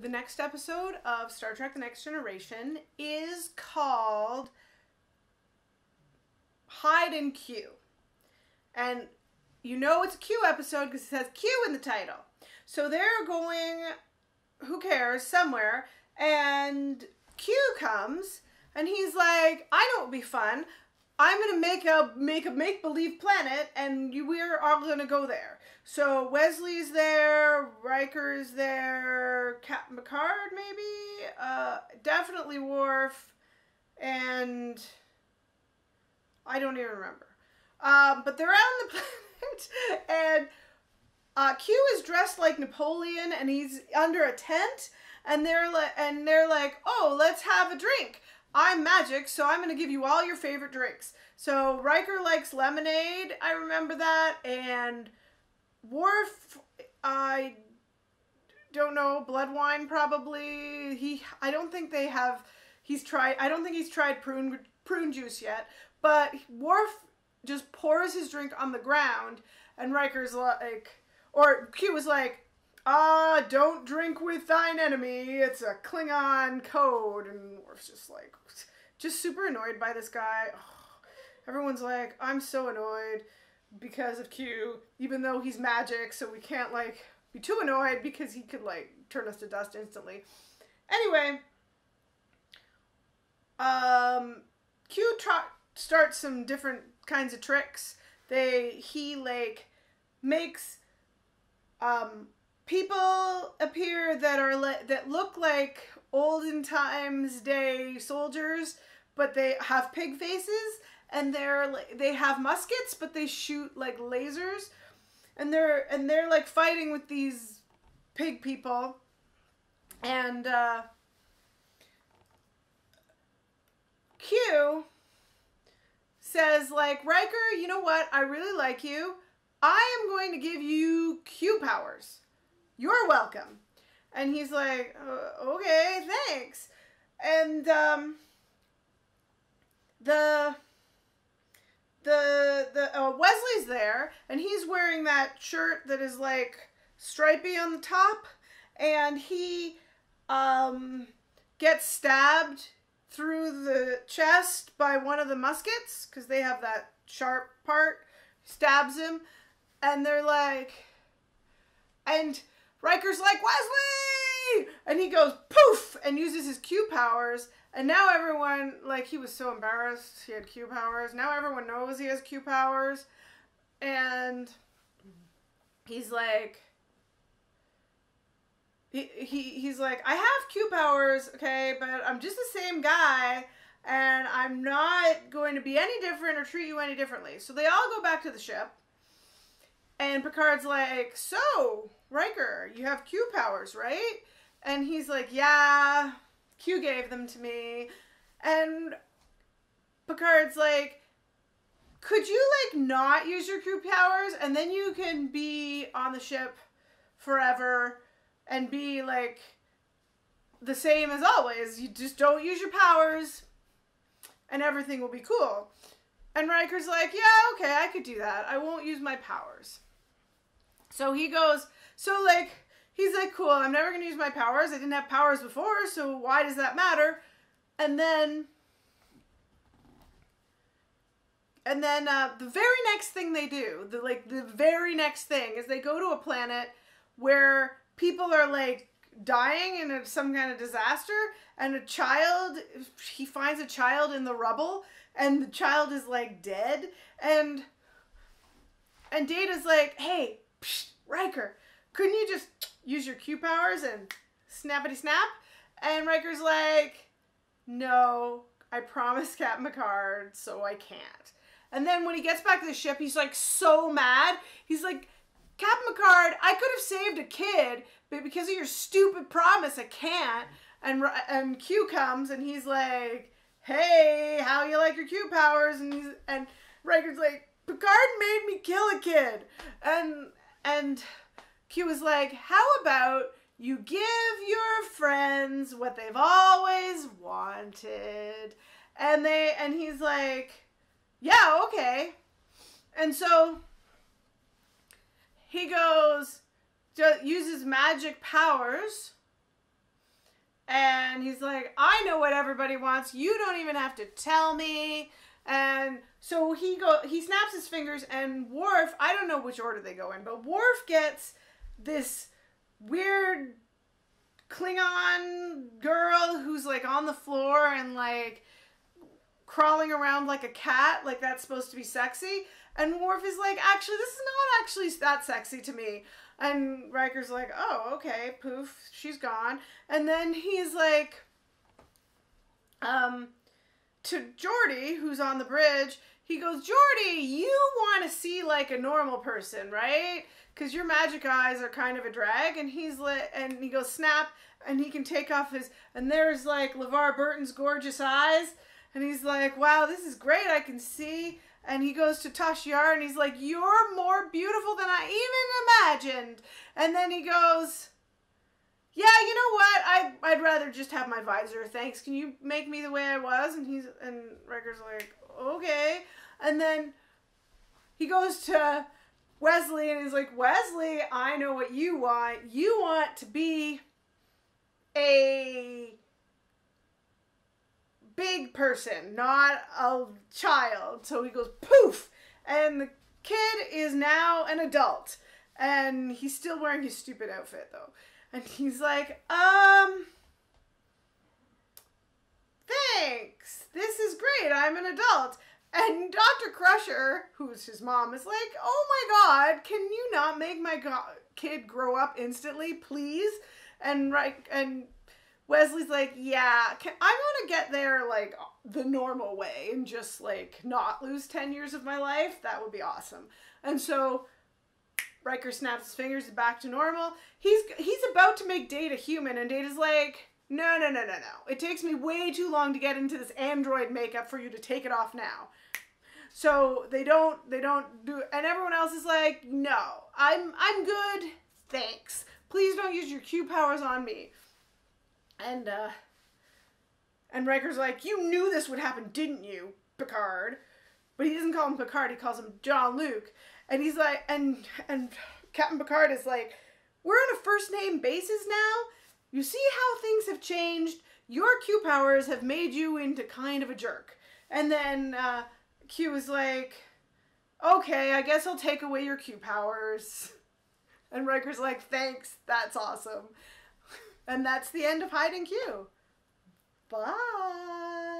the next episode of Star Trek The Next Generation is called Hide and Q. And you know it's a Q episode because it says Q in the title. So they're going, who cares, somewhere, and Q comes, and he's like, I know what would be fun. I'm going to make a make-believe planet, and we're all going to go there. So Wesley's there, Riker's there, Captain Picard maybe, definitely Worf, and I don't even remember. But they're out on the planet, and Q is dressed like Napoleon, and he's under a tent, and they're like, oh, let's have a drink. I'm magic, so I'm going to give you all your favorite drinks. So Riker likes lemonade, I remember that, and Worf, I don't know, blood wine probably. I don't think he's tried prune juice yet, but Worf just pours his drink on the ground, and Riker's like, or Q was like, don't drink with thine enemy, it's a Klingon code, and Worf's just like, just super annoyed by this guy. Everyone's like, I'm so annoyed because of Q, even though he's magic, so we can't, like, be too annoyed because he could, like, turn us to dust instantly. Anyway, Q starts some different kinds of tricks. He like, makes, people appear that look like olden times day soldiers, but they have pig faces. And they have muskets, but they shoot like lasers, and they're like fighting with these pig people, and Q says like, Riker, you know what? I really like you. I am going to give you Q powers. You're welcome. And he's like, okay, thanks. And Wesley's there, and he's wearing that shirt that is like stripy on the top, and he gets stabbed through the chest by one of the muskets because they have that sharp part. Stabs him, and they're like, and Riker's like, Wesley, and he goes poof and uses his Q powers. And now everyone, like, he was so embarrassed he had Q powers. Now everyone knows he has Q powers. And he's like, he's like, I have Q powers, okay, but I'm just the same guy, and I'm not going to be any different or treat you any differently. So they all go back to the ship. And Picard's like, so, Riker, you have Q powers, right? And he's like, yeah, Q gave them to me. And Picard's like, could you, like, not use your Q powers, and then you can be on the ship forever and be, like, the same as always. You just don't use your powers, and everything will be cool. And Riker's like, yeah, okay, I could do that. I won't use my powers. So he goes, so, like, he's like, cool, I'm never going to use my powers. I didn't have powers before, so why does that matter? And then the very next thing they do, the very next thing is they go to a planet where people are, like, dying in some kind of disaster, and he finds a child in the rubble, and the child is, like, dead, and Data's like, hey, psh, Riker, couldn't you just use your Q powers and snappity snap? And Riker's like, no, I promised Captain Picard, so I can't. And then when he gets back to the ship, he's like so mad. He's like, Captain Picard, I could have saved a kid, but because of your stupid promise, I can't. And Q comes, and he's like, hey, how you like your Q powers? And Riker's like, Picard made me kill a kid. And Q was like, how about you give your friends what they've always wanted? And he's like, yeah, okay. And so he goes, uses magic powers And he's like, I know what everybody wants. You don't even have to tell me. And so he snaps his fingers, and Worf, I don't know which order they go in, but Worf gets this weird Klingon girl who's like on the floor and like crawling around like a cat, like that's supposed to be sexy. And Worf is like, actually, this is not actually that sexy to me. And Riker's like, oh, okay, poof, she's gone. And then he's like, to Geordi, who's on the bridge, he goes, Geordi, you want to see like a normal person, right? Because your magic eyes are kind of a drag. And he's like, and he goes, snap, and he can take off his, and there's like LeVar Burton's gorgeous eyes. And he's like, wow, this is great, I can see. And he goes to Tasha Yar, and he's like, you're more beautiful than I even imagined. And then he goes, yeah, you know what? I'd rather just have my visor, thanks. Can you make me the way I was? And Riker's like, okay. And then he goes to Wesley, and he's like, Wesley, I know what you want. You want to be a big person, not a child. So he goes poof, and the kid is now an adult, and he's still wearing his stupid outfit though. And he's like, thanks, this is great, I'm an adult. And Dr. Crusher, who's his mom, is like, oh my god, can you not make my kid grow up instantly, please? And Wesley's like, yeah, I want to get there, like, the normal way and just, like, not lose 10 years of my life. That would be awesome. And so Riker snaps his fingers back to normal. He's about to make Data human, and Data's like, no. It takes me way too long to get into this android makeup for you to take it off now. So they don't do, and everyone else is like, no, I'm good, thanks. Please don't use your Q powers on me. And Riker's like, you knew this would happen, didn't you, Picard? But he doesn't call him Picard, he calls him Jean-Luc. And he's like, and Captain Picard is like, we're on a first name basis now? You see how things have changed? Your Q powers have made you into kind of a jerk. And then Q is like, okay, I guess I'll take away your Q powers. And Riker's like, thanks, that's awesome. And that's the end of Hide and Q. Bye.